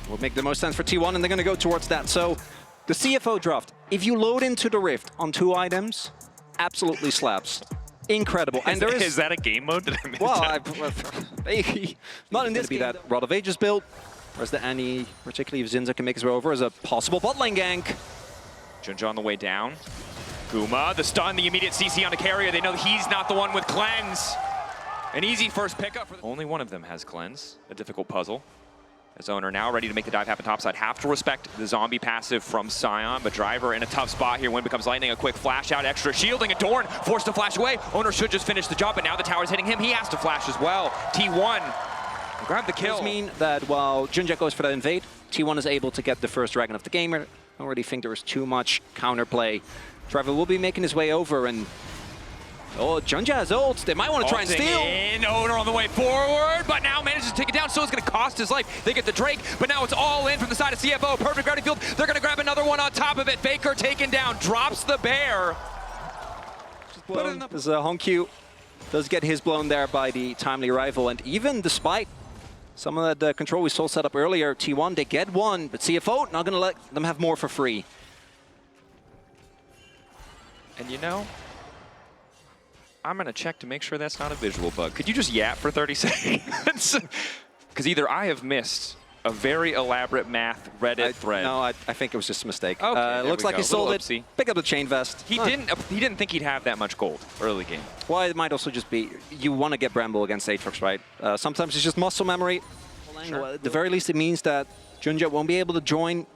Would make the most sense for T1, and they're going to go towards that. So the CFO draft, if you load into the Rift on 2 items, absolutely slaps. Incredible. And there is that a game mode? Did I miss well, that? not in this be that Rod of Ages build. Where's the Annie, particularly if Zinza can make his way over as a possible bot lane gank. Junja on the way down. Guma, the stun, the immediate CC on the carrier. They know that he's not the one with cleanse. An easy first pickup. Only one of them has cleanse. A difficult puzzle. As owner now ready to make the dive happen topside. Have to respect the zombie passive from Sion, but Driver in a tough spot here. Wind becomes lightning, a quick flash out, extra shielding, and Dorn forced to flash away. Owner should just finish the job, but now the tower's hitting him. He has to flash as well. T1 grab the kill. Does mean that while Junja goes for that invade, T1 is able to get the first dragon of the game. I don't really think there is too much counterplay. Driver will be making his way over, and oh, Junja has ults. They might want to try and steal. Owner on the way forward, but now manages to take it down. So it's going to cost his life. They get the Drake, but now it's all in from the side of CFO. Perfect gravity field. They're going to grab another one on top of it. Faker taken down, drops the bear. As Honkyu does get his blown there by the timely arrival, and even despite some of that control we saw set up earlier, T1, they get one, but CFO not going to let them have more for free. And you know, I'm going to check to make sure that's not a visual bug. Could you just yap for 30 seconds? Because either I have missed a very elaborate math Reddit thread. No, I think it was just a mistake. Okay, looks like he sold it. Pick up the chain vest. He didn't think he'd have that much gold early game. Well, it might also just be you want to get Bramble against Aatrox, right? Sometimes it's just muscle memory. Sure. At the very least, it means that Junja won't be able to join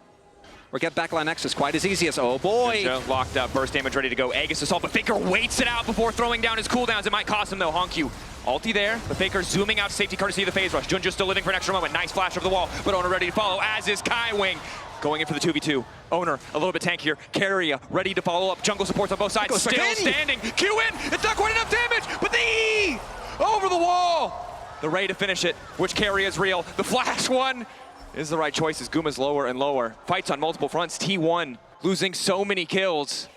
or get backline access quite as easy as, oh boy. Junja locked up, burst damage ready to go. Aegis assault, but Faker waits it out before throwing down his cooldowns. It might cost him though. Honkyu, ulti there, but Faker zooming out to safety courtesy of the phase rush. Junja still living for an extra moment. Nice flash over the wall, but Owner ready to follow, as is Kaiwing. Going in for the 2v2. Owner a little bit tankier. Carrier ready to follow up. Jungle supports on both sides. Still standing. Q in. It's not quite enough damage, but the E over the wall. The Ray to finish it, which carry is real. The flash one is the right choice as Guma's lower and lower. Fights on multiple fronts. T1 losing so many kills.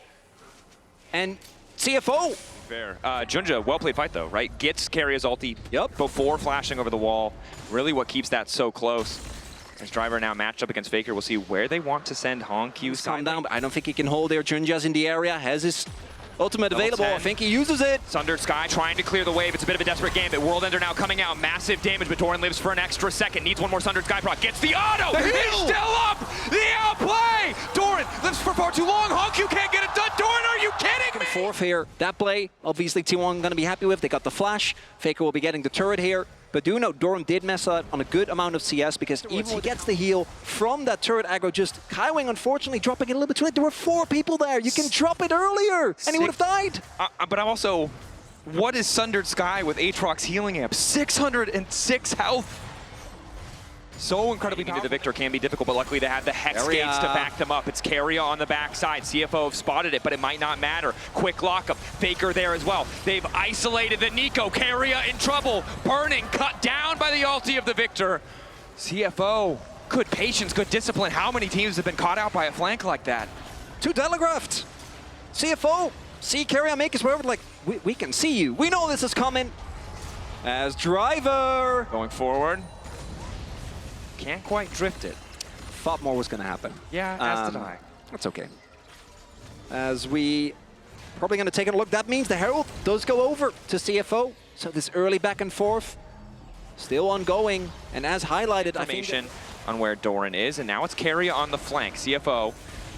And CFO. Fair. Junja, well-played fight though, right? Gets Carrier's ulti before flashing over the wall. Really what keeps that so close. As Driver now matched up against Faker. We'll see where they want to send Honkyu. Calm down, but I don't think he can hold there. Junja's in the area, has his ultimate available. I think he uses it. Sundered Sky trying to clear the wave. It's a bit of a desperate game, but World Ender now coming out. Massive damage, but Doran lives for an extra second. Needs one more Sundered Sky proc. Gets the auto! He's still up! The outplay! Doran lives for far too long. Honkyu can't get it done. Doran, are you kidding me? Fourth here. That play, obviously T1 going to be happy with. They got the flash. Faker will be getting the turret here. But do know Doran did mess up on a good amount of CS because even when he gets the heal from that turret aggro, just Kaiwing unfortunately dropping it a little bit too late. There were 4 people there. You can drop it earlier and he would have died. But I'm also, what is Sundered Sky with Aatrox healing amp? 606 health. So incredibly into the victor can be difficult, but luckily they have the Hex Gates to back them up. It's Carrier on the backside. CFO have spotted it, but it might not matter. Quick lockup. Faker there as well. They've isolated the Nico. Carrier in trouble. Burning, cut down by the ulti of the victor. CFO, good patience, good discipline. How many teams have been caught out by a flank like that? Too telegraphed. CFO, see Carrier make his way over, like, we can see you. We know this is coming. As Driver. Going forward. Can't quite drift it. Thought more was going to happen. Yeah, as did I. That's okay. As we probably going to take a look, that means the Herald does go over to CFO. So this early back and forth still ongoing. And as highlighted, information on where Doran is, and now it's Carrier on the flank. CFO,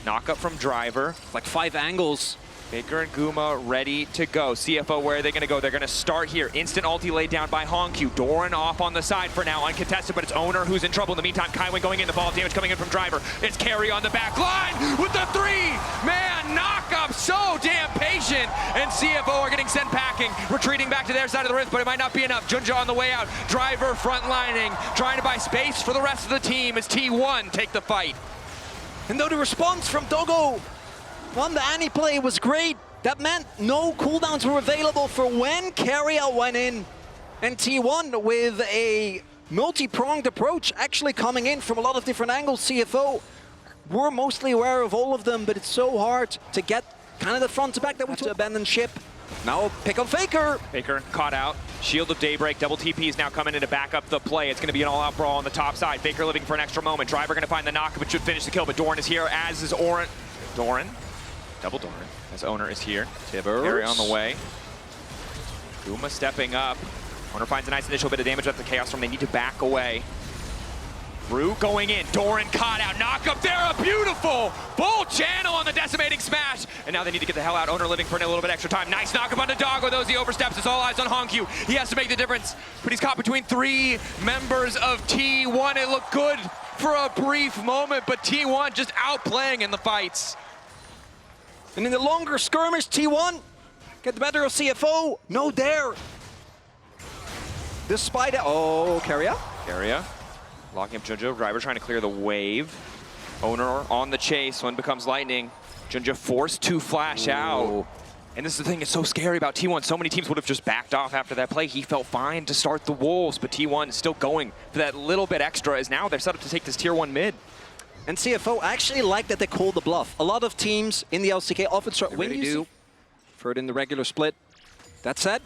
knock up from Driver. Like 5 angles. Faker and Guma ready to go. CFO, where are they going to go? They're going to start here. Instant ulti laid down by Honkyu. Doran off on the side for now, uncontested, but it's Owner who's in trouble. In the meantime, Kaiwing going in. The ball damage coming in from Driver. It's Carry on the back line with the 3-man knock-up. So damn patient. And CFO are getting sent packing, retreating back to their side of the rift, but it might not be enough. Junja on the way out. Driver frontlining, trying to buy space for the rest of the team as T1 take the fight. And though the response from Dogo on the Annie play was great, that meant no cooldowns were available for when Carrier went in. And T1 with a multi-pronged approach actually coming in from a lot of different angles. CFO, we're mostly aware of all of them, but it's so hard to get kind of the front to back that we have to abandon ship. Now pick on Faker. Faker caught out. Shield of Daybreak, double TP is now coming in to back up the play. It's going to be an all-out brawl on the top side. Faker living for an extra moment. Driver going to find the knock, but should finish the kill. But Doran is here, as is Doran. Double Doran, as Owner is here. Carry on the way. Guma stepping up. Owner finds a nice initial bit of damage at the Chaos Storm. They need to back away. Rue going in, Doran caught out, knock up there, a beautiful bull channel on the decimating smash. And now they need to get the hell out. Owner living for a little bit extra time. Nice knock up onto Doggo, those he oversteps. It's all eyes on Honkyu. He has to make the difference, but he's caught between 3 members of T1. It looked good for a brief moment, but T1 just outplaying in the fights. And in the longer skirmish, T1 get the better of CFO. No dare. Despite it, oh, Keria. Locking up Junja, Driver trying to clear the wave. Owner on the chase, one becomes lightning. Junja forced to flash out. And this is the thing, it's so scary about T1. So many teams would have just backed off after that play. He felt fine to start the Wolves, but T1 is still going for that little bit extra, as now they're set up to take this tier 1 mid. And CFO actually like that they called the bluff. A lot of teams in the LCK often start when you do. Third in the regular split. That said,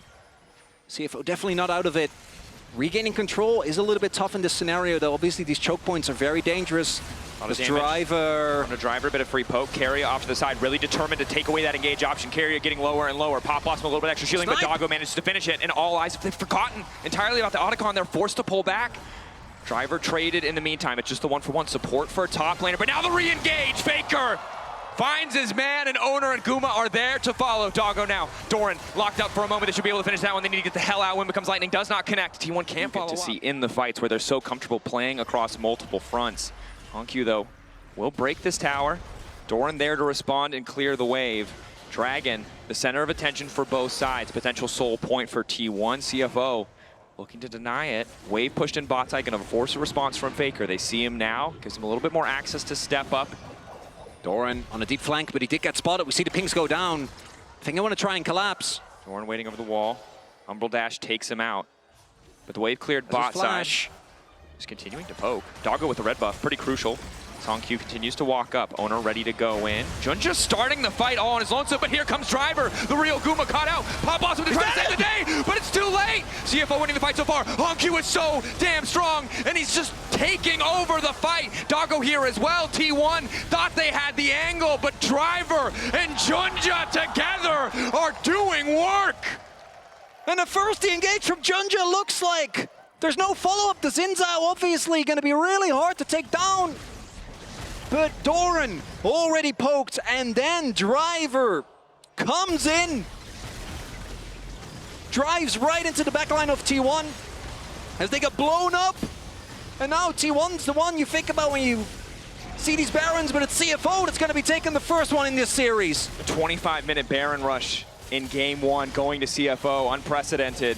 CFO definitely not out of it. Regaining control is a little bit tough in this scenario, though. Obviously, these choke points are very dangerous. This Driver... On a Driver, a bit of free poke. Keria off to the side, really determined to take away that engage option. Keria getting lower and lower. Pop lost him a little bit extra shielding, but Doggo managed to finish it. And all eyes, they've forgotten entirely about the Otacon. They're forced to pull back. Driver traded in the meantime. It's just the 1-for-1 support for a top laner. But now the re-engage. Faker finds his man, and Owner and Guma are there to follow. Doggo now. Doran locked up for a moment. They should be able to finish that one. They need to get the hell out. When becomes lightning, does not connect. T1 can't follow up. To see in the fights where they're so comfortable playing across multiple fronts. Honkyu, though, will break this tower. Doran there to respond and clear the wave. Dragon, the center of attention for both sides. Potential soul point for T1. CFO looking to deny it. Wave pushed in bot side, gonna force a response from Faker. They see him now, gives him a little bit more access to step up. Doran on a deep flank, but he did get spotted. We see the pings go down. I think I want to try and collapse. Doran waiting over the wall. Umbral Dash takes him out. But the wave cleared bot side. Just continuing to poke. Doggo with the red buff, pretty crucial. Honkyu continues to walk up. Owner ready to go in. Junja starting the fight all on his lonesome, but here comes Driver. The real Guma caught out. Pop Blossom to try to save the day, but it's too late. CFO winning the fight so far. Honkyu is so damn strong, and he's just taking over the fight. Doggo here as well. T1 thought they had the angle, but Driver and Junja together are doing work. And the first engage from Junja looks like there's no follow-up. The Zinzao obviously going to be really hard to take down. But Doran already poked, and then Driver comes in. Drives right into the backline of T1 as they get blown up. And now T1's the one you think about when you see these Barons, but it's CFO that's going to be taking the first one in this series. A 25-minute Baron rush in game 1 going to CFO, unprecedented.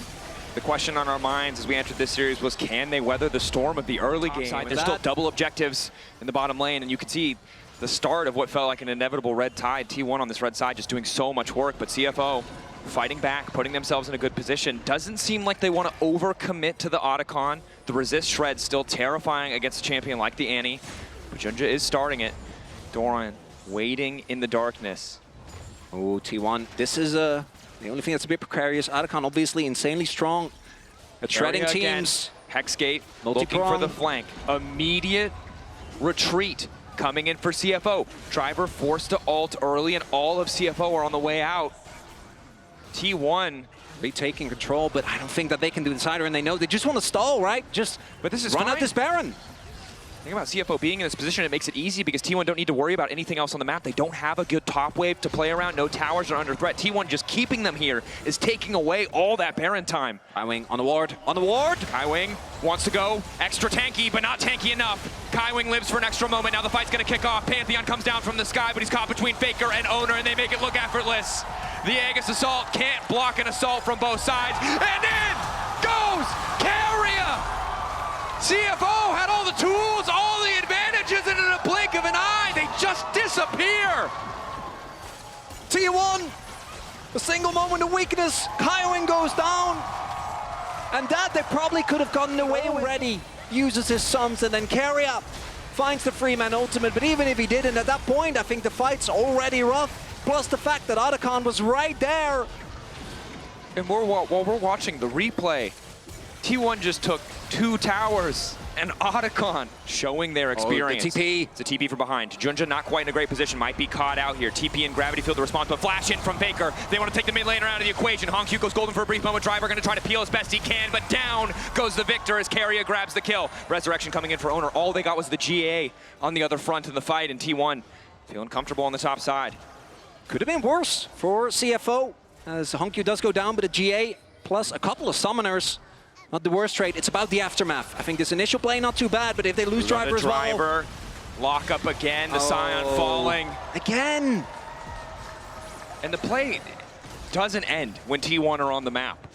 The question on our minds as we entered this series was, can they weather the storm of the early game? There's still double objectives in the bottom lane, and you can see the start of what felt like an inevitable red tide. T1 on this red side just doing so much work, but CFO fighting back, putting themselves in a good position. Doesn't seem like they want to overcommit to the Otacon. The resist shred still terrifying against a champion like the Annie, but Junja is starting it. Doran waiting in the darkness. Oh, T1, this is the only thing that's a bit precarious. Otacon obviously insanely strong at shredding teams. Hexgate looking for the flank. Immediate retreat coming in for CFO. Driver forced to ult early, and all of CFO are on the way out. T1 retaking control, but I don't think that they can do the cider, and they know they just want to stall, right? But this is run out this Baron. The thing about CFO being in this position, it makes it easy because T1 don't need to worry about anything else on the map. They don't have a good top wave to play around. No towers are under threat. T1 just keeping them here is taking away all that Baron time. Kaiwing on the ward. On the ward! Kaiwing wants to go extra tanky, but not tanky enough. Kaiwing lives for an extra moment. Now the fight's going to kick off. Pantheon comes down from the sky, but he's caught between Faker and Owner, and they make it look effortless. The Aegis Assault can't block an assault from both sides. And in goes Keria! CFO had all the tools, all the advantages, and in a blink of an eye, they just disappear. T1, a single moment of weakness, Kaiwing goes down. And that they probably could have gotten away already. Uses his sums, and then Keria finds the free-man ultimate. But even if he didn't, at that point, I think the fight's already rough. Plus the fact that Otacon was right there. And while we're watching the replay, T1 just took 2 towers and Otacon showing their experience. The TP. It's a TP from behind. Junja not quite in a great position, might be caught out here. TP and Gravity Field the response, but flash in from Faker. They want to take the mid laner out of the equation. HongQ goes golden for a brief moment. Driver going to try to peel as best he can, but down goes the Victor as Keria grabs the kill. Resurrection coming in for Owner. All they got was the GA on the other front in the fight, and T1 feeling comfortable on the top side. Could have been worse for CFO, as HongQ does go down, but a GA plus a couple of summoners. Not the worst trade. It's about the aftermath. I think this initial play not too bad, but if they lose Driver as well. Driver, lock up again, the Scion falling. Again! And the play doesn't end when T1 are on the map.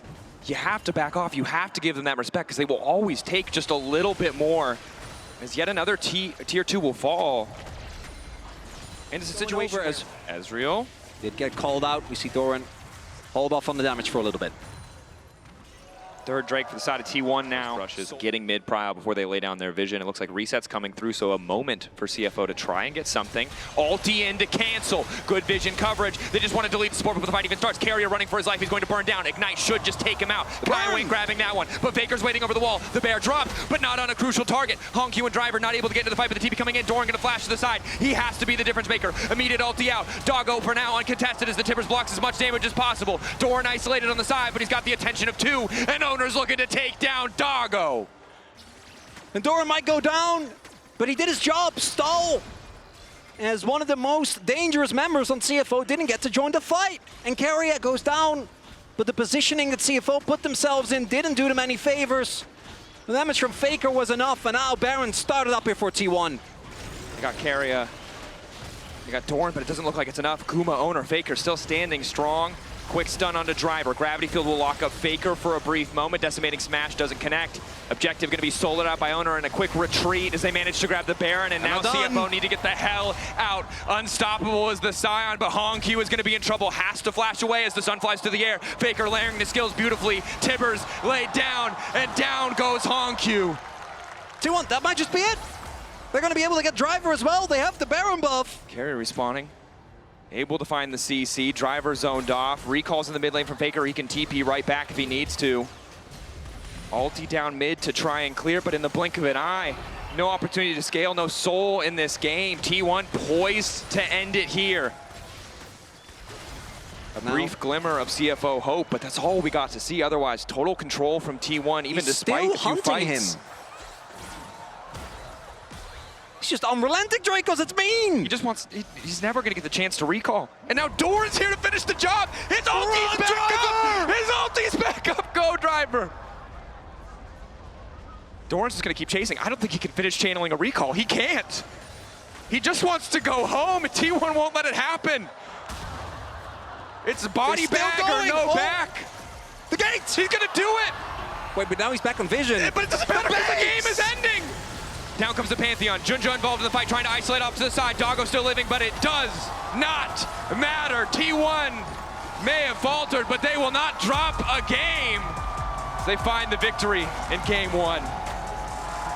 You have to back off. You have to give them that respect because they will always take just a little bit more as yet another tier 2 will fall. And it's a situation as Ezreal did get called out. We see Doran hold off on the damage for a little bit. Third Drake for the side of T1 now. Rushes getting mid-prio before they lay down their vision. It looks like reset's coming through, so a moment for CFO to try and get something. Ulti in to cancel. Good vision coverage. They just want to delete the support before the fight even starts. Keria running for his life. He's going to burn down. Ignite should just take him out. Prio Wing grabbing that one, but Faker's waiting over the wall. The bear dropped, but not on a crucial target. HongQ and Driver not able to get into the fight, but the TP coming in. Doran going to flash to the side. He has to be the difference maker. Immediate ulti out. Doggo for now uncontested as the Tibbers blocks as much damage as possible. Doran isolated on the side, but he's got the attention of 2, and Owner's looking to take down Doggo. And Doran might go down, but he did his job, stall. As one of the most dangerous members on CFO didn't get to join the fight. And Keria goes down, but the positioning that CFO put themselves in didn't do them any favors. The damage from Faker was enough, and now Baron started up here for T1. They got Keria, they got Doran, but it doesn't look like it's enough. Kuma, Owner, Faker still standing strong. Quick stun onto Driver. Gravity Field will lock up Faker for a brief moment. Decimating Smash doesn't connect. Objective going to be soloed out by Owner, and a quick retreat as they manage to grab the Baron, and now CFO need to get the hell out. Unstoppable is the Scion, but HongQ is going to be in trouble. Has to flash away as the sun flies through the air. Faker layering the skills beautifully. Tibbers laid down, and down goes HongQ. T1, that might just be it. They're going to be able to get Driver as well. They have the Baron buff. Keria respawning. Able to find the CC. Driver zoned off. Recalls in the mid lane from Faker. He can TP right back if he needs to. Ulti down mid to try and clear, but in the blink of an eye, no opportunity to scale, no soul in this game. T1 poised to end it here. A brief glimmer of CFO hope, but that's all we got to see. Otherwise, total control from T1, even despite a few fights. Him. He's just unrelenting, Dracos, it's mean! He just wants, he's never gonna get the chance to recall. And now Doran's here to finish the job! His ulti's back up! His ulti's back up! Go, Driver! Doran's just gonna keep chasing. I don't think he can finish channeling a recall. He can't! He just wants to go home, and T1 won't let it happen! It's body bag or no back! The gates! He's gonna do it! Wait, but now he's back on vision. But it doesn't matter because the game is ending! Down comes the Pantheon. Junja involved in the fight, trying to isolate off to the side. Doggo still living, but it does not matter. T1 may have faltered, but they will not drop a game. They find the victory in game 1.